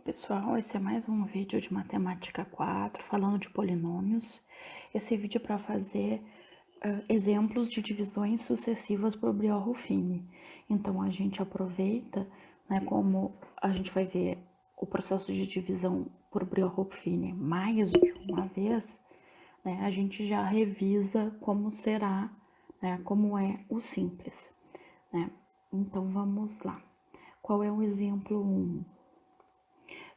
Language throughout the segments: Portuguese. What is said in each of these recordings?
Pessoal, esse é mais um vídeo de Matemática 4, falando de polinômios. Esse vídeo é para fazer exemplos de divisões sucessivas por Briot-Ruffini. Então, a gente aproveita, né, como a gente vai ver o processo de divisão por Briot-Ruffini mais de uma vez, né, a gente já revisa como será, né, como é o simples, né? Então, vamos lá. Qual é o exemplo 1?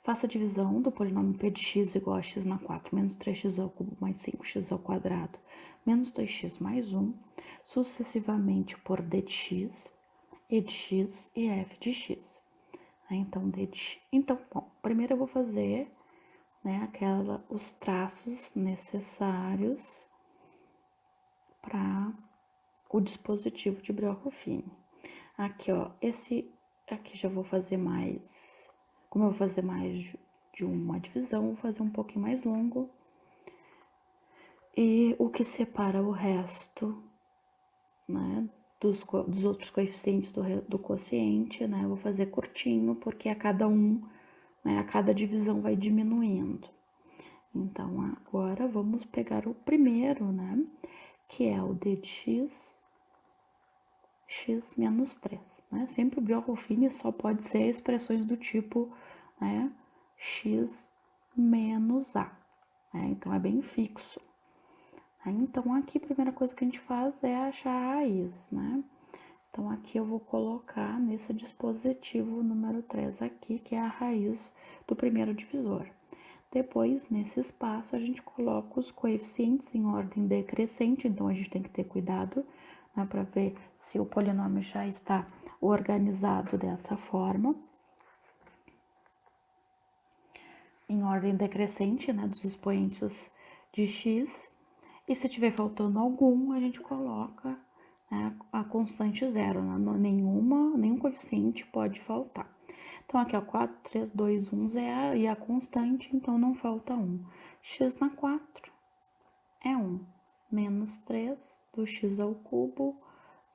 Faça a divisão do polinômio p de x igual a x na 4 menos 3x ao cubo mais 5x ao quadrado menos 2x mais 1, sucessivamente por d de x, e de x e f de x. Então, bom, primeiro eu vou fazer, né, os traços necessários para o dispositivo de Briot-Ruffini. Aqui, ó, aqui já vou fazer mais. Como eu vou fazer mais de uma divisão, vou fazer um pouquinho mais longo. E o que separa o resto, né, dos outros coeficientes do quociente, né, eu vou fazer curtinho, porque a cada né, a cada divisão vai diminuindo. Então, agora vamos pegar o primeiro, né, que é o d de x menos 3, né? Sempre o Briot-Ruffini só pode ser expressões do tipo, né, x menos a, né? Então, é bem fixo. Então, aqui a primeira coisa que a gente faz é achar a raiz, né? Então, aqui eu vou colocar nesse dispositivo número 3 aqui, que é a raiz do primeiro divisor. Depois, nesse espaço, a gente coloca os coeficientes em ordem decrescente, então a gente tem que ter cuidado, né, para ver se o polinômio já está organizado dessa forma. Em ordem decrescente, né, dos expoentes de x. E se tiver faltando algum, a gente coloca, né, a constante zero, né? Nenhum coeficiente pode faltar. Então, aqui, ó, 4, 3, 2, 1 zero, e a constante, então não falta 1. X na 4 é 1. Menos 3 do x ao cubo,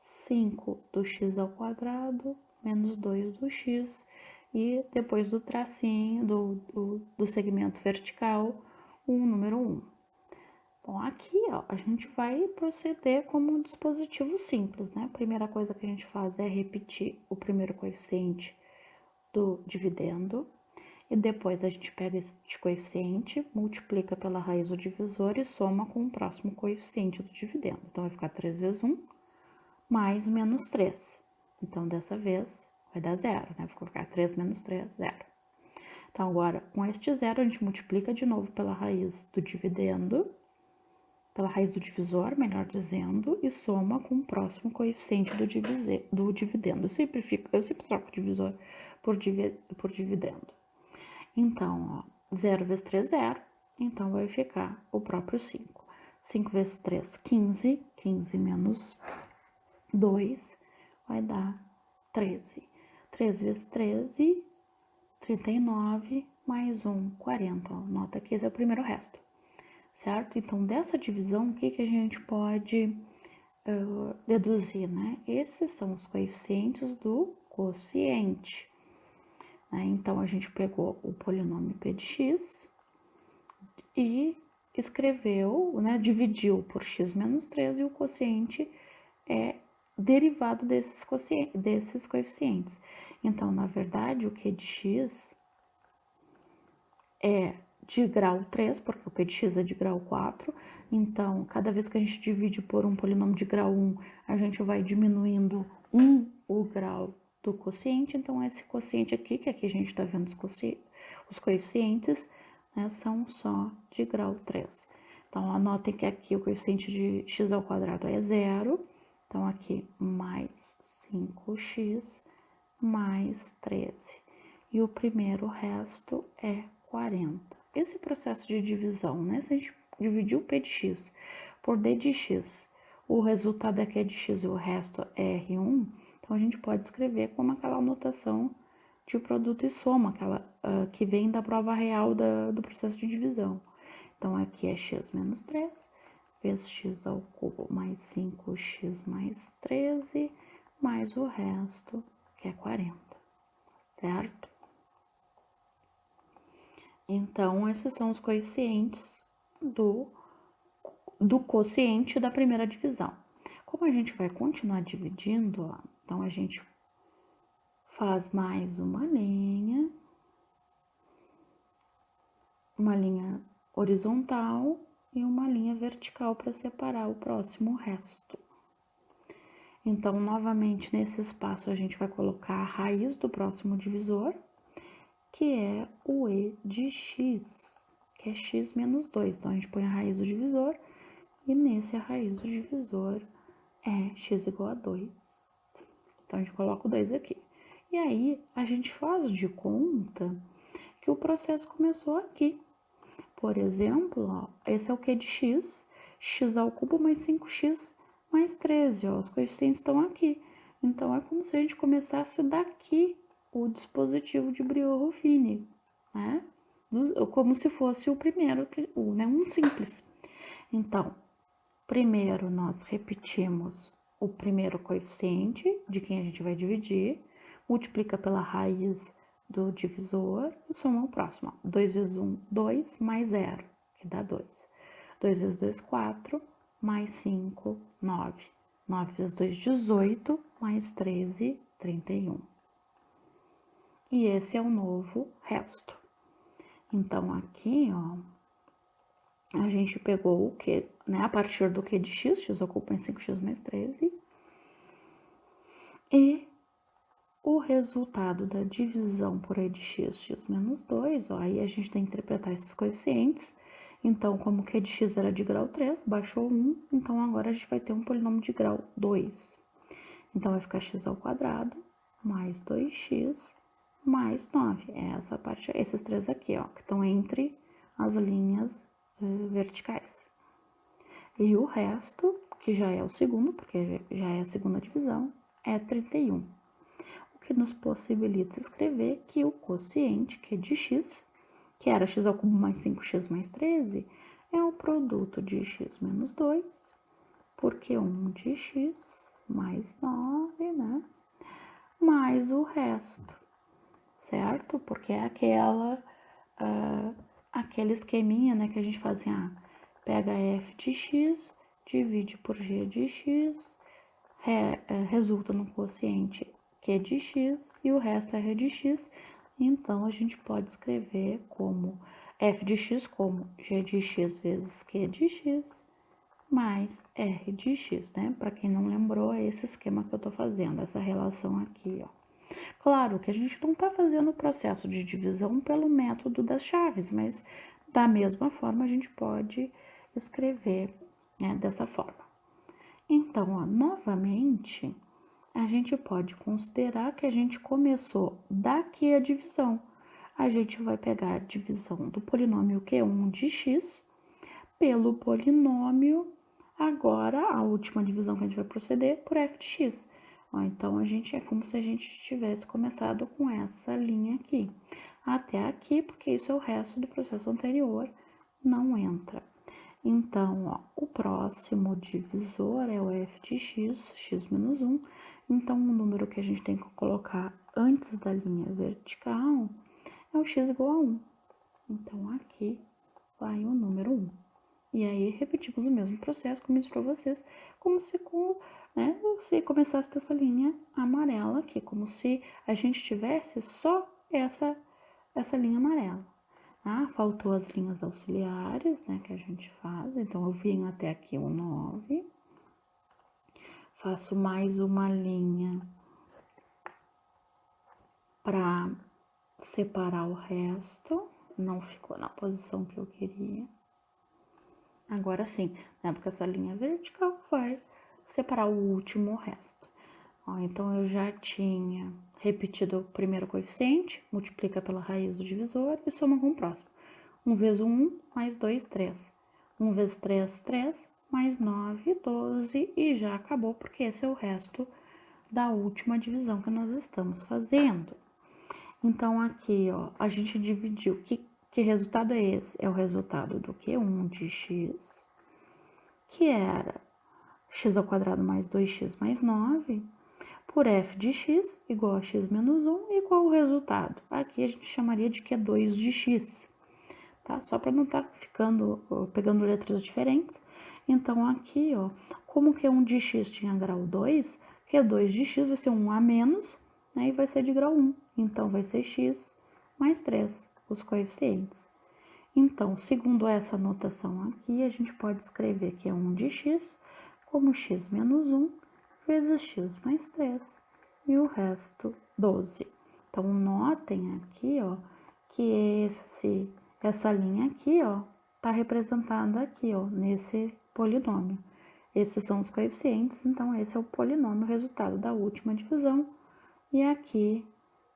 5 do x ao quadrado, menos 2 do x, e depois do tracinho, do segmento vertical, o número 1. Bom, aqui, ó, a gente vai proceder como um dispositivo simples, né? A primeira coisa que a gente faz é repetir o primeiro coeficiente do dividendo, e depois a gente pega este coeficiente, multiplica pela raiz do divisor e soma com o próximo coeficiente do dividendo. Então, vai ficar 3 vezes 1 mais menos 3. Então, dessa vez, vai dar zero, né? Vai ficar 3 menos 3, zero. Então, agora, com este zero, a gente multiplica de novo pela raiz do dividendo, pela raiz do divisor, melhor dizendo, e soma com o próximo coeficiente do dividendo. Eu sempre troco o divisor por dividendo. Então, ó, 0 vezes 3, 0. Então, vai ficar o próprio 5. 5 vezes 3, 15. 15 menos 2 vai dar 13. 3 vezes 13, 39, mais 1, 40. Ó, nota que esse é o primeiro resto, certo? Então, dessa divisão, o que a gente pode deduzir, né? Esses são os coeficientes do quociente. Né? Então, a gente pegou o polinômio p de x e escreveu, né? Dividiu por x menos 3 e o quociente é derivado desses coeficientes. Então, na verdade, o q de x é de grau 3, porque o p de x é de grau 4. Então, cada vez que a gente divide por um polinômio de grau 1, a gente vai diminuindo o grau do quociente. Então, esse quociente aqui, que aqui a gente está vendo os coeficientes, né, são só de grau 3. Então, anotem que aqui o coeficiente de x ao quadrado é 0. Então, aqui, mais 5x mais 13. E o primeiro resto é 40. Esse processo de divisão, né? Se a gente dividir o p de x por d de x, o resultado é q de x e o resto é R1, então a gente pode escrever como aquela notação de produto e soma, aquela que vem da prova real do processo de divisão. Então, aqui é x menos 3, vezes x ao cubo mais 5x mais 13, mais o resto, que é 40, certo? Então, esses são os coeficientes do quociente da primeira divisão. Como a gente vai continuar dividindo, ó, então a gente faz mais uma linha horizontal e uma linha vertical para separar o próximo resto. Então, novamente, nesse espaço, a gente vai colocar a raiz do próximo divisor, que é o e de x, que é x menos 2. Então, a gente põe a raiz do divisor, e nesse a raiz do divisor é x igual a 2. Então, a gente coloca o 2 aqui. E aí, a gente faz de conta que o processo começou aqui. Por exemplo, ó, esse é o q de x, x ao cubo mais 5x mais 13, ó, os coeficientes estão aqui. Então, é como se a gente começasse daqui o dispositivo de Briot-Ruffini, né? Como se fosse o primeiro, né? Um simples. Então, primeiro nós repetimos o primeiro coeficiente de quem a gente vai dividir, multiplica pela raiz do divisor e soma o próximo. 2 vezes 1, 2, mais 0, que dá 2. 2 vezes 2, 4, mais 5, 9. 9 vezes 2, 18, mais 13, 31. E esse é o novo resto. Então, aqui, ó, a gente pegou o Q, né, a partir do Q de x, x ocupa em 5x mais 13, e o resultado da divisão por E de x, x menos 2, ó, aí a gente tem que interpretar esses coeficientes. Então, como Q de x era de grau 3, baixou 1, então agora a gente vai ter um polinômio de grau 2. Então, vai ficar x ao quadrado mais 2x mais 9. É essa parte, esses três aqui, ó, que estão entre as linhas verticais. E o resto, que já é o segundo, porque já é a segunda divisão, é 31. O que nos possibilita escrever que o quociente, que é de x, que era x ao cubo mais 5x mais 13, é o produto de x menos 2, porque 1 de x mais 9, né? Mais o resto, certo? Porque é aquele esqueminha, né, que a gente faz assim, pega f de x, divide por g de x, resulta no quociente q de x e o resto é r de x. Então, a gente pode escrever como f de x como g de x vezes q de x mais r de x, né? Para quem não lembrou, é esse esquema que eu tô fazendo, essa relação aqui, ó. Claro que a gente não está fazendo o processo de divisão pelo método das chaves, mas da mesma forma a gente pode escrever, né, dessa forma. Então, ó, novamente, a gente pode considerar que a gente começou daqui a divisão. A gente vai pegar a divisão do polinômio Q1 de x pelo polinômio, agora a última divisão que a gente vai proceder, por f de x. Ó, então, é como se a gente tivesse começado com essa linha aqui. Até aqui, porque isso é o resto do processo anterior, não entra. Então, ó, o próximo divisor é o f de x, x menos 1. Então, o número que a gente tem que colocar antes da linha vertical é o x igual a 1. Então, aqui vai o número 1. E aí, repetimos o mesmo processo, como eu disse para vocês, como se, né, se começasse dessa linha amarela aqui, como se a gente tivesse só essa linha amarela. Faltou as linhas auxiliares, né, que a gente faz. Então, eu venho até aqui o 9. Faço mais uma linha para separar o resto. Não ficou na posição que eu queria. Agora sim, né, porque essa linha vertical vai separar o último resto. Ó, então, eu já tinha repetido o primeiro coeficiente, multiplica pela raiz do divisor e soma com o próximo. 1 vezes 1, mais 2, 3. 1 vezes 3, 3, mais 9, 12, e já acabou, porque esse é o resto da última divisão que nós estamos fazendo. Então, aqui, ó, a gente dividiu. Que resultado é esse? É o resultado do Q1 de x, que era x ao quadrado mais 2x mais 9, por f de x igual a x menos 1, igual ao resultado. Aqui a gente chamaria de Q2 de x. tá? Só para não estar pegando letras diferentes. Então, aqui, ó, como Q1 de x tinha grau 2, Q2 de x vai ser um a menos, né, e vai ser de grau 1. Então, vai ser x mais 3, os coeficientes. Então, segundo essa notação aqui, a gente pode escrever Q1 de x como x menos 1 vezes x mais 3 e o resto 12. Então, notem aqui, ó, que essa linha aqui, ó, tá representada aqui, ó, nesse polinômio. Esses são os coeficientes, então esse é o polinômio, resultado da última divisão. E aqui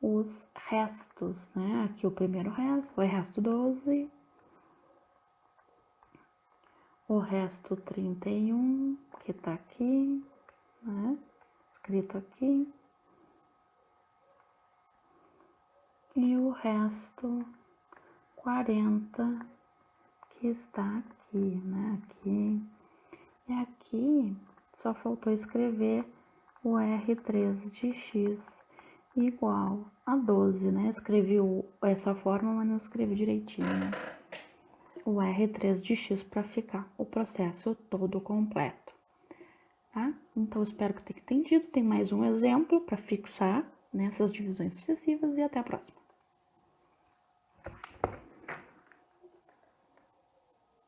os restos, né? Aqui o primeiro resto, o resto 12, o resto 31, que tá aqui, né? Escrito aqui. E o resto 40, que está aqui, né? Aqui. E aqui só faltou escrever o R3 de x igual a 12, né? Escrevi essa forma, mas não escrevi direitinho, né? O R3 de x para ficar o processo todo completo, tá? Então, espero que tenha entendido. Tem mais um exemplo para fixar nessas divisões sucessivas e até a próxima.